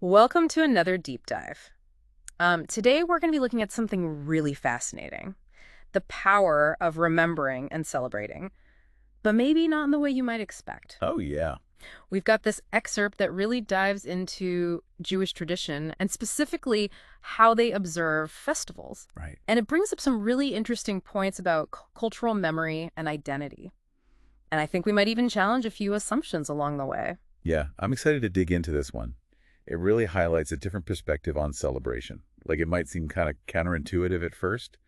Welcome to another deep dive. Today we're going to be looking at something really fascinating, the power of remembering and celebrating, but maybe not in the way you might expect. Oh, yeah. We've got this excerpt that really dives into Jewish tradition and specifically how they observe festivals. Right. And it brings up some really interesting points about cultural memory and identity. And I think we might even challenge a few assumptions along the way. Yeah, I'm excited to dig into this one. It really highlights a different perspective on celebration. Like, it might seem kind of counterintuitive at first,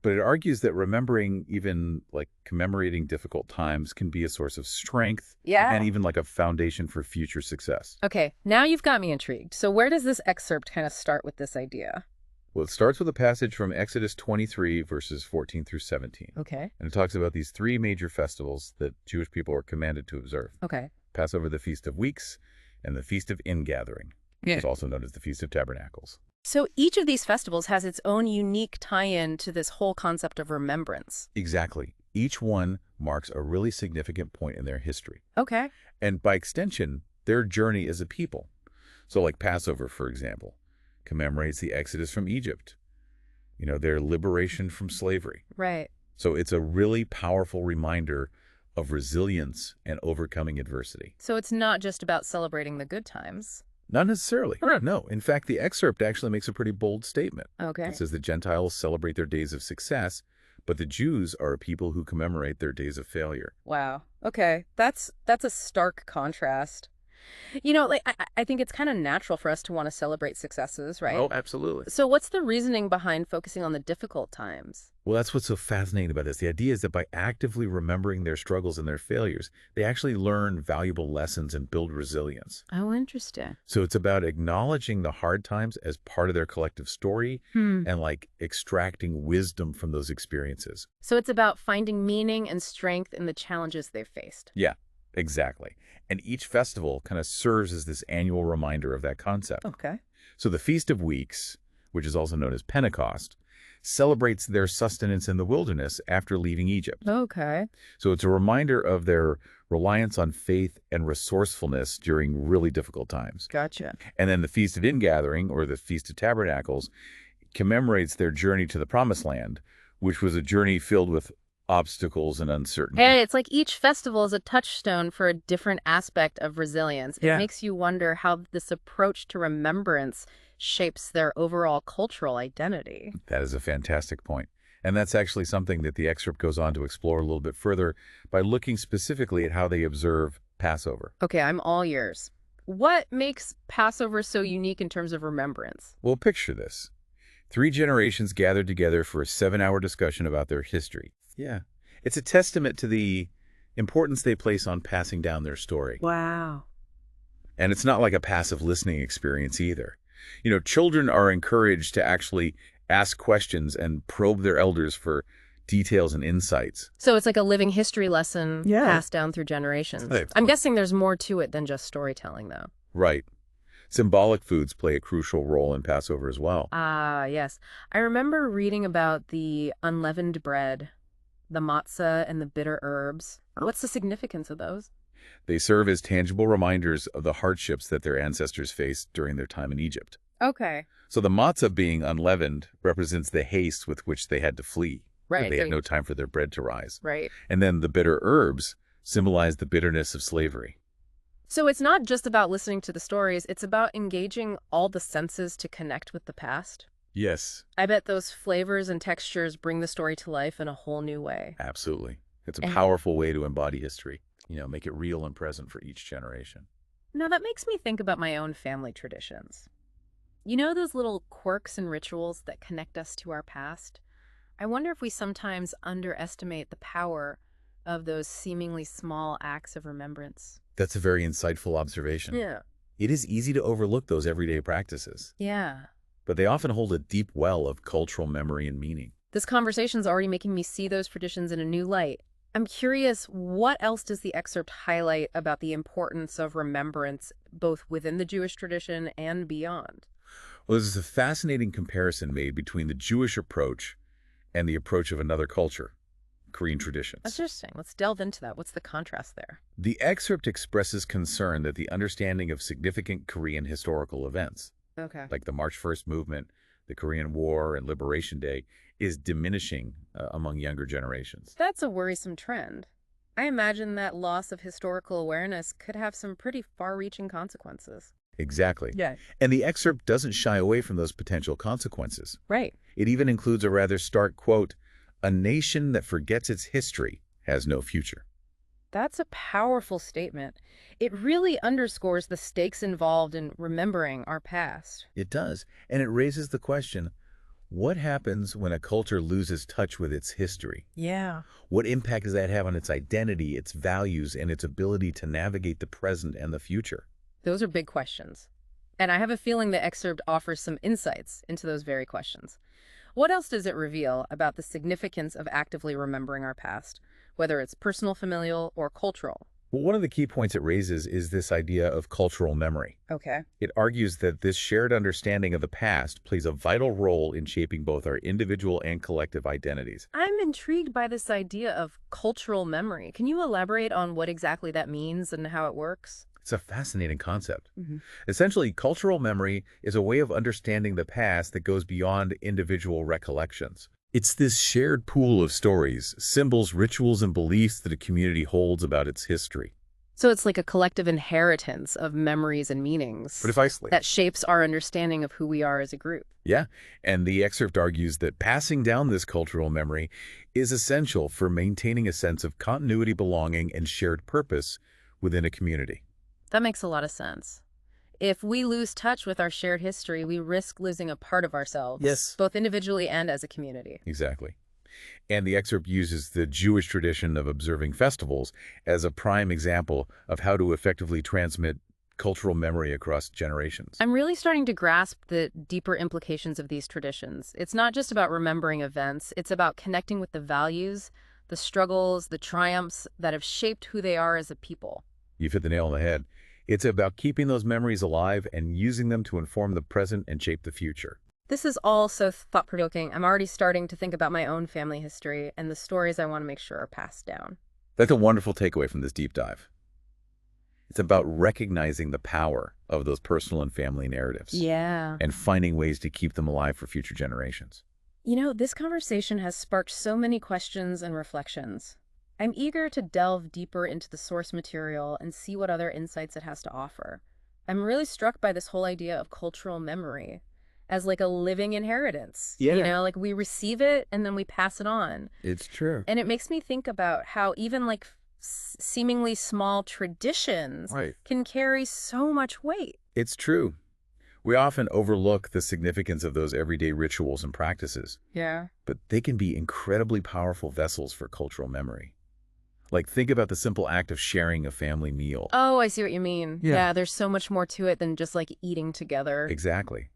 but it argues that remembering, even like commemorating difficult times, can be a source of strength and Yeah. even like a foundation for future success. Okay, now you've got me intrigued. So where does this excerpt kind of start with this idea? Well, it starts with a passage from Exodus 23, verses 14 through 17. Okay. And it talks about these three major festivals that Jewish people are commanded to observe. Okay. Passover, the Feast of Weeks, and the Feast of Ingathering, which is also known as the Feast of Tabernacles. So each of these festivals has its own unique tie-in to this whole concept of remembrance. Exactly. Each one marks a really significant point in their history. Okay. And by extension, their journey as a people. So like Passover, for example, commemorates the exodus from Egypt, their liberation from slavery. Right. So it's a really powerful reminder of resilience and overcoming adversity. So it's not just about celebrating the good times. Not necessarily. No. In fact, the excerpt actually makes a pretty bold statement. Okay. It says the Gentiles celebrate their days of success, but the Jews are a people who commemorate their days of failure. Wow. Okay. That's a stark contrast. I think it's kind of natural for us to want to celebrate successes, right? Oh, absolutely. So what's the reasoning behind focusing on the difficult times? Well, that's what's so fascinating about this. The idea is that by actively remembering their struggles and their failures, they actually learn valuable lessons and build resilience. Oh, interesting. So it's about acknowledging the hard times as part of their collective story and like extracting wisdom from those experiences. So it's about finding meaning and strength in the challenges they've faced. Yeah, exactly. And each festival kind of serves as this annual reminder of that concept. Okay. So the Feast of Weeks, which is also known as Pentecost, celebrates their sustenance in the wilderness after leaving Egypt. Okay. So it's a reminder of their reliance on faith and resourcefulness during really difficult times. Gotcha. And then the Feast of Ingathering, or the Feast of Tabernacles, commemorates their journey to the Promised Land, which was a journey filled with obstacles and uncertainty. Hey, it's like each festival is a touchstone for a different aspect of resilience. It Yeah. makes you wonder how this approach to remembrance shapes their overall cultural identity. That is a fantastic point. And that's actually something that the excerpt goes on to explore a little bit further by looking specifically at how they observe Passover. Okay, I'm all yours. What makes Passover so unique in terms of remembrance? Well, picture this. Three generations gathered together for a 7-hour discussion about their history. Yeah. It's a testament to the importance they place on passing down their story. Wow. And it's not like a passive listening experience either. Children are encouraged to actually ask questions and probe their elders for details and insights. So it's like a living history lesson Yeah. passed down through generations. Right. I'm guessing there's more to it than just storytelling, though. Right. Symbolic foods play a crucial role in Passover as well. Ah, yes. I remember reading about the unleavened bread, the matzah, and the bitter herbs. What's the significance of those? They serve as tangible reminders of the hardships that their ancestors faced during their time in Egypt. Okay. So the matzah being unleavened represents the haste with which they had to flee. Right. They had no time for their bread to rise. Right. And then the bitter herbs symbolize the bitterness of slavery. So it's not just about listening to the stories, it's about engaging all the senses to connect with the past. Yes, I bet those flavors and textures bring the story to life in a whole new way. absolutely. It's a And- powerful way to embody history, make it real and present for each generation. Now, that makes me think about my own family traditions. You know those little quirks and rituals that connect us to our past? I wonder if we sometimes underestimate the power of those seemingly small acts of remembrance. That's a very insightful observation. Yeah. It is easy to overlook those everyday practices, Yeah. but they often hold a deep well of cultural memory and meaning. This conversation's already making me see those traditions in a new light. I'm curious, what else does the excerpt highlight about the importance of remembrance, both within the Jewish tradition and beyond? Well, there's a fascinating comparison made between the Jewish approach and the approach of another culture, Korean That's traditions. interesting. Let's delve into that. What's the contrast there? The excerpt expresses concern that the understanding of significant Korean historical events, Okay. like the March 1st movement, the Korean War, and Liberation Day, is diminishing among younger generations. That's a worrisome trend. I imagine that loss of historical awareness could have some pretty far-reaching consequences. Exactly. Yeah. And the excerpt doesn't shy away from those potential consequences. Right. It even includes a rather stark quote, "A nation that forgets its history has no future." That's a powerful statement. It really underscores the stakes involved in remembering our past. It does. And it raises the question, what happens when a culture loses touch with its history? Yeah. What impact does that have on its identity, its values, and its ability to navigate the present and the future? Those are big questions. And I have a feeling the excerpt offers some insights into those very questions. What else does it reveal about the significance of actively remembering our past, whether it's personal, familial, or cultural? Well, one of the key points it raises is this idea of cultural memory. Okay. It argues that this shared understanding of the past plays a vital role in shaping both our individual and collective identities. I'm intrigued by this idea of cultural memory. Can you elaborate on what exactly that means and how it works? It's a fascinating concept. Hmm. Essentially, cultural memory is a way of understanding the past that goes beyond individual recollections. It's this shared pool of stories, symbols, rituals, and beliefs that a community holds about its history. So it's like a collective inheritance of memories and meanings Precisely. that shapes our understanding of who we are as a group. Yeah, and the excerpt argues that passing down this cultural memory is essential for maintaining a sense of continuity, belonging, and shared purpose within a community. That makes a lot of sense. If we lose touch with our shared history, we risk losing a part of ourselves, Yes. both individually and as a community. Exactly. And the excerpt uses the Jewish tradition of observing festivals as a prime example of how to effectively transmit cultural memory across generations. I'm really starting to grasp the deeper implications of these traditions. It's not just about remembering events, it's about connecting with the values, the struggles, the triumphs that have shaped who they are as a people. You've hit the nail on the head. It's about keeping those memories alive and using them to inform the present and shape the future. This is all so thought-provoking. I'm already starting to think about my own family history and the stories I want to make sure are passed down. That's a wonderful takeaway from this deep dive. It's about recognizing the power of those personal and family narratives Yeah. and finding ways to keep them alive for future generations. You know, this conversation has sparked so many questions and reflections. I'm eager to delve deeper into the source material and see what other insights it has to offer. I'm really struck by this whole idea of cultural memory as like a living inheritance. Yeah. You know, like we receive it and then we pass it on. It's true. And it makes me think about how even like seemingly small traditions Right. can carry so much weight. It's true. We often overlook the significance of those everyday rituals and practices, Yeah. but they can be incredibly powerful vessels for cultural memory. Like, think about the simple act of sharing a family meal. Oh, I see what you mean. Yeah. Yeah, there's so much more to it than just like eating together. Exactly.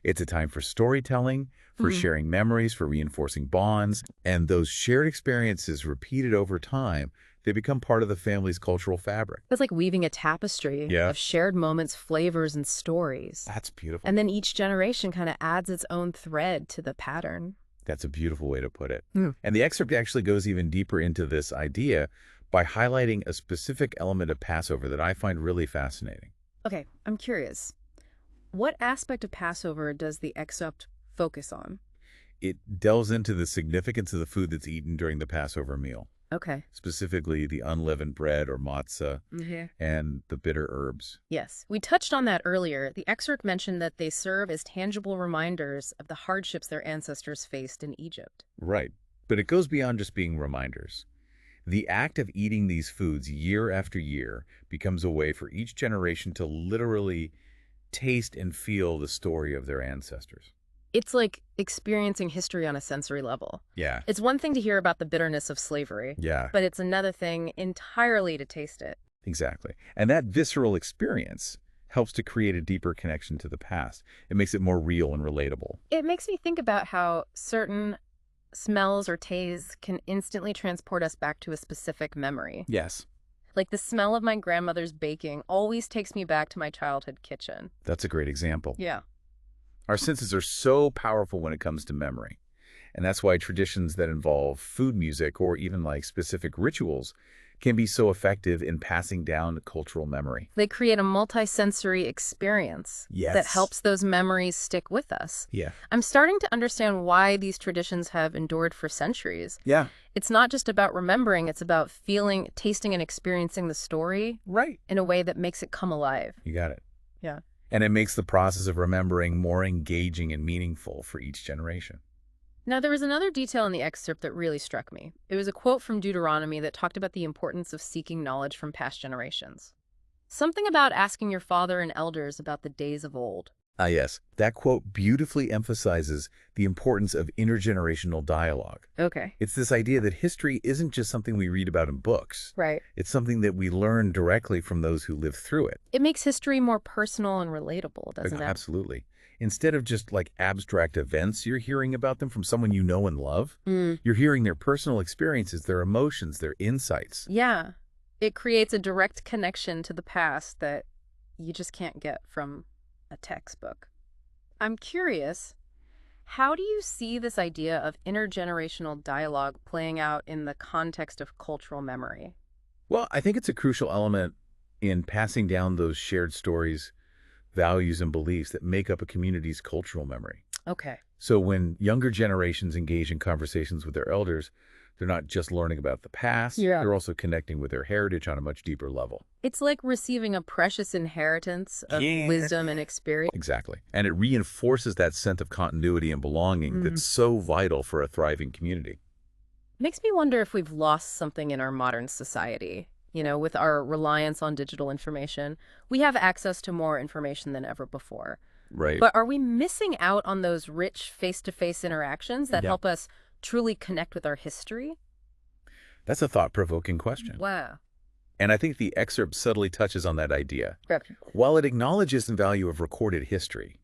It's a time for storytelling, for sharing memories, for reinforcing bonds, and those shared experiences repeated over time, they become part of the family's cultural fabric. It's like weaving a tapestry Yeah. of shared moments, flavors, and stories. That's beautiful. And then each generation kind of adds its own thread to the pattern. That's a beautiful way to put it. Hmm. And the excerpt actually goes even deeper into this idea by highlighting a specific element of Passover that I find really fascinating. Okay, I'm curious. What aspect of Passover does the excerpt focus on? It delves into the significance of the food that's eaten during the Passover meal, Okay. specifically the unleavened bread or matzah and the bitter herbs. Yes, we touched on that earlier. The excerpt mentioned that they serve as tangible reminders of the hardships their ancestors faced in Egypt. Right. But it goes beyond just being reminders. The act of eating these foods year after year becomes a way for each generation to literally taste and feel the story of their ancestors. It's like experiencing history on a sensory level. Yeah. It's one thing to hear about the bitterness of slavery, Yeah, but it's another thing entirely to taste it. exactly. And that visceral experience helps to create a deeper connection to the past. It makes it more real and relatable. It makes me think about how certain smells or tastes can instantly transport us back to a specific memory. Yes. Like the smell of my grandmother's baking always takes me back to my childhood kitchen. That's a great example. Yeah. Our senses are so powerful when it comes to memory. And that's why traditions that involve food music or even like specific rituals can be so effective in passing down cultural memory. They create a multisensory experience that Yes. helps those memories stick with us. Yeah. I'm starting to understand why these traditions have endured for centuries. Yeah. It's not just about remembering, it's about feeling, tasting, and experiencing the story Right. in a way that makes it come alive. You got it. Yeah. And it makes the process of remembering more engaging and meaningful for each generation. Now, there was another detail in the excerpt that really struck me. It was a quote from Deuteronomy that talked about the importance of seeking knowledge from past generations. Something about asking your father and elders about the days of old. Ah, yes. That quote beautifully emphasizes the importance of intergenerational dialogue. Okay. It's this idea that history isn't just something we read about in books. Right. It's something that we learn directly from those who lived through it. It makes history more personal and relatable, doesn't it? Absolutely. Instead of just like abstract events, you're hearing about them from someone you know and love. You're hearing their personal experiences, their emotions, their insights. Yeah. It creates a direct connection to the past that you just can't get from a textbook. I'm curious, how do you see this idea of intergenerational dialogue playing out in the context of cultural memory? Well, I think it's a crucial element in passing down those shared stories, values, and beliefs that make up a community's cultural memory. Okay. So when younger generations engage in conversations with their elders, they're not just learning about the past, Yeah. they're also connecting with their heritage on a much deeper level. It's like receiving a precious inheritance of Yeah. wisdom and experience. Exactly. And it reinforces that sense of continuity and belonging that's so vital for a thriving community. Makes me wonder if we've lost something in our modern society. You know, with our reliance on digital information, we have access to more information than ever before. Right. But are we missing out on those rich face-to-face interactions that Yeah. help us truly connect with our history? That's a thought-provoking question. Wow. And I think the excerpt subtly touches on that idea. While it acknowledges the value of recorded history,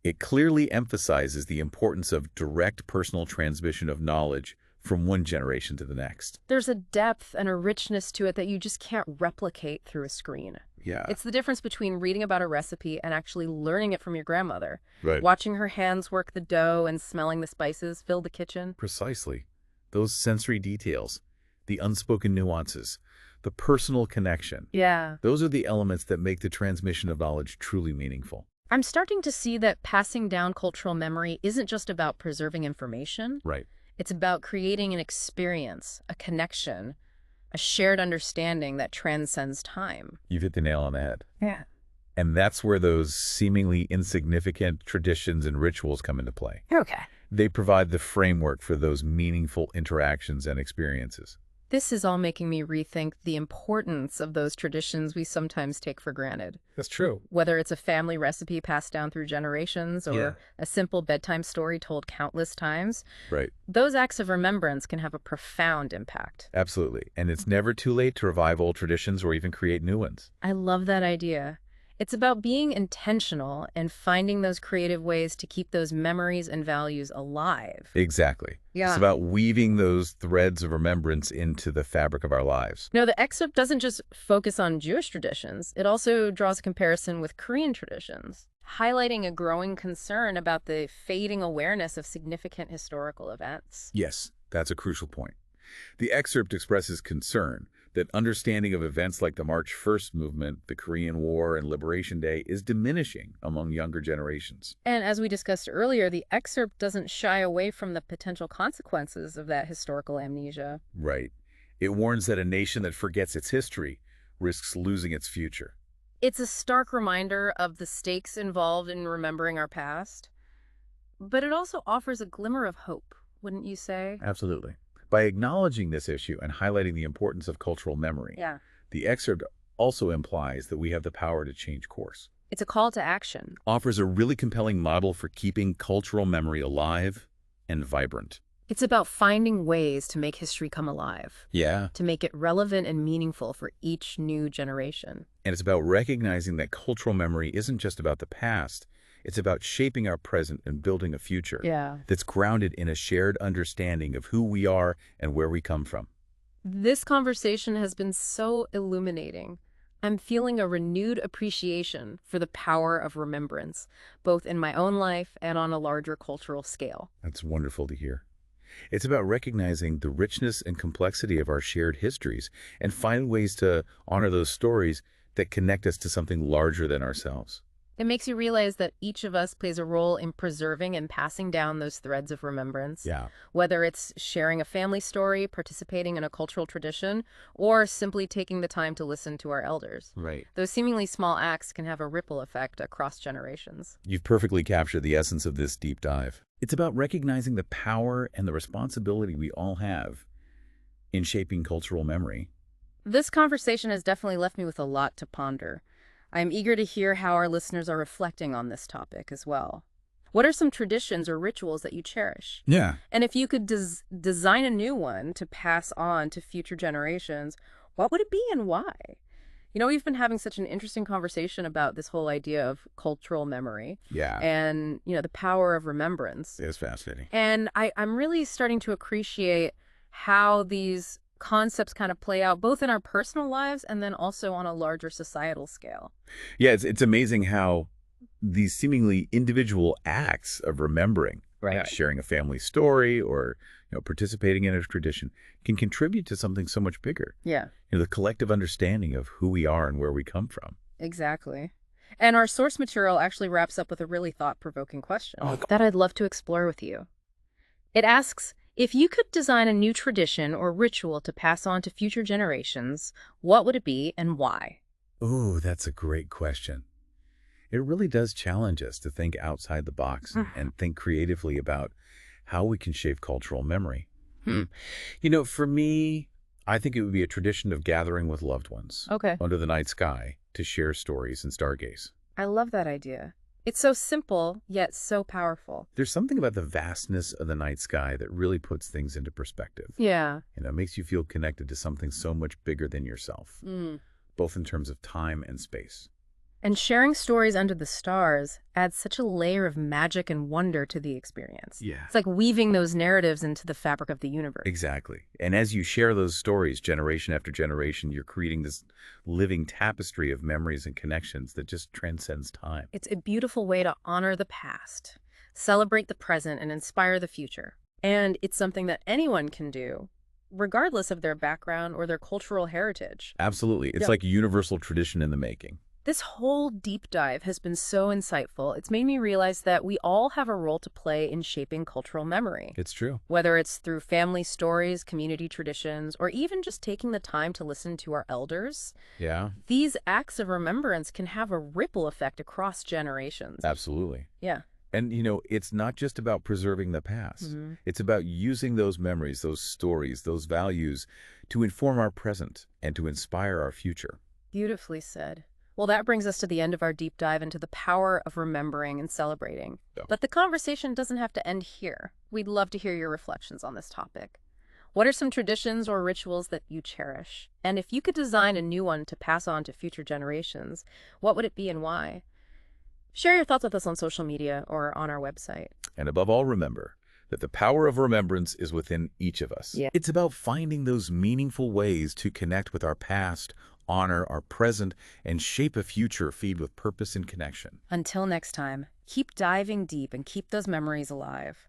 it clearly emphasizes the importance of direct personal transmission of knowledge from one generation to the next. There's a depth and a richness to it that you just can't replicate through a screen. Yeah. It's the difference between reading about a recipe and actually learning it from your grandmother. Right. Watching her hands work the dough and smelling the spices fill the kitchen. Precisely. Those sensory details, the unspoken nuances, the personal connection. Yeah. Those are the elements that make the transmission of knowledge truly meaningful. I'm starting to see that passing down cultural memory isn't just about preserving information. Right. It's about creating an experience, a connection, a shared understanding that transcends time. You've hit the nail on the head. Yeah. And that's where those seemingly insignificant traditions and rituals come into play. Okay. They provide the framework for those meaningful interactions and experiences. This is all making me rethink the importance of those traditions we sometimes take for granted. That's true. Whether it's a family recipe passed down through generations or Yeah. a simple bedtime story told countless times, Right. those acts of remembrance can have a profound impact. Absolutely. And it's never too late to revive old traditions or even create new ones. I love that idea. It's about being intentional and finding those creative ways to keep those memories and values alive. Exactly. Yeah. It's about weaving those threads of remembrance into the fabric of our lives. No, the excerpt doesn't just focus on Jewish traditions. It also draws a comparison with Korean traditions, highlighting a growing concern about the fading awareness of significant historical events. Yes, that's a crucial point. The excerpt expresses concern that understanding of events like the March 1st movement, the Korean War, and Liberation Day is diminishing among younger generations. And as we discussed earlier, the excerpt doesn't shy away from the potential consequences of that historical amnesia. Right. It warns that a nation that forgets its history risks losing its future. It's a stark reminder of the stakes involved in remembering our past, but it also offers a glimmer of hope, wouldn't you say? Absolutely. By acknowledging this issue and highlighting the importance of cultural memory, Yeah. the excerpt also implies that we have the power to change course. It's a call to action. Offers a really compelling model for keeping cultural memory alive and vibrant. It's about finding ways to make history come alive, Yeah. to make it relevant and meaningful for each new generation. And it's about recognizing that cultural memory isn't just about the past. It's about shaping our present and building a future that's grounded in a shared understanding of who we are and where we come from. This conversation has been so illuminating. I'm feeling a renewed appreciation for the power of remembrance, both in my own life and on a larger cultural scale. That's wonderful to hear. It's about recognizing the richness and complexity of our shared histories and finding ways to honor those stories that connect us to something larger than ourselves. It makes you realize that each of us plays a role in preserving and passing down those threads of remembrance, Yeah. whether it's sharing a family story, participating in a cultural tradition, or simply taking the time to listen to our elders. Right. Those seemingly small acts can have a ripple effect across generations. You've perfectly captured the essence of this deep dive. It's about recognizing the power and the responsibility we all have in shaping cultural memory. This conversation has definitely left me with a lot to ponder. I am eager to hear how our listeners are reflecting on this topic as well. What are some traditions or rituals that you cherish? Yeah. And if you could design a new one to pass on to future generations, what would it be and why? We've been having such an interesting conversation about this whole idea of cultural memory Yeah. and, the power of remembrance. It's fascinating. And I'm really starting to appreciate how these concepts kind of play out both in our personal lives and then also on a larger societal scale. Yeah, it's amazing how these seemingly individual acts of remembering, Right. sharing a family story or participating in a tradition can contribute to something so much bigger. Yeah, The collective understanding of who we are and where we come from. exactly. And our source material actually wraps up with a really thought-provoking question Oh, that I'd love to explore with you. It asks, if you could design a new tradition or ritual to pass on to future generations, what would it be and why? Oh, that's a great question. It really does challenge us to think outside the box and think creatively about how we can shape cultural memory. Hmm. For me, I think it would be a tradition of gathering with loved ones Okay. under the night sky to share stories and stargaze. I love that idea. It's so simple, yet so powerful. There's something about the vastness of the night sky that really puts things into perspective. Yeah. It makes you feel connected to something so much bigger than yourself, both in terms of time and space. And sharing stories under the stars adds such a layer of magic and wonder to the experience. Yeah. It's like weaving those narratives into the fabric of the universe. Exactly. And as you share those stories generation after generation, you're creating this living tapestry of memories and connections that just transcends time. It's a beautiful way to honor the past, celebrate the present, and inspire the future. And it's something that anyone can do, regardless of their background or their cultural heritage. Absolutely. It's Yeah. like universal tradition in the making. This whole deep dive has been so insightful. It's made me realize that we all have a role to play in shaping cultural memory. It's true. Whether it's through family stories, community traditions, or even just taking the time to listen to our elders, Yeah, these acts of remembrance can have a ripple effect across generations. absolutely. Yeah. And, it's not just about preserving the past. It's about using those memories, those stories, those values to inform our present and to inspire our future. Beautifully said. Well, that brings us to the end of our deep dive into the power of remembering and celebrating. Yeah. But the conversation doesn't have to end here. We'd love to hear your reflections on this topic. What are some traditions or rituals that you cherish? And if you could design a new one to pass on to future generations, what would it be and why? Share your thoughts with us on social media or on our website. And above all, remember that the power of remembrance is within each of us. Yeah. It's about finding those meaningful ways to connect with our past, honor our present, and shape a future filled with purpose and connection. Until next time, keep diving deep and keep those memories alive.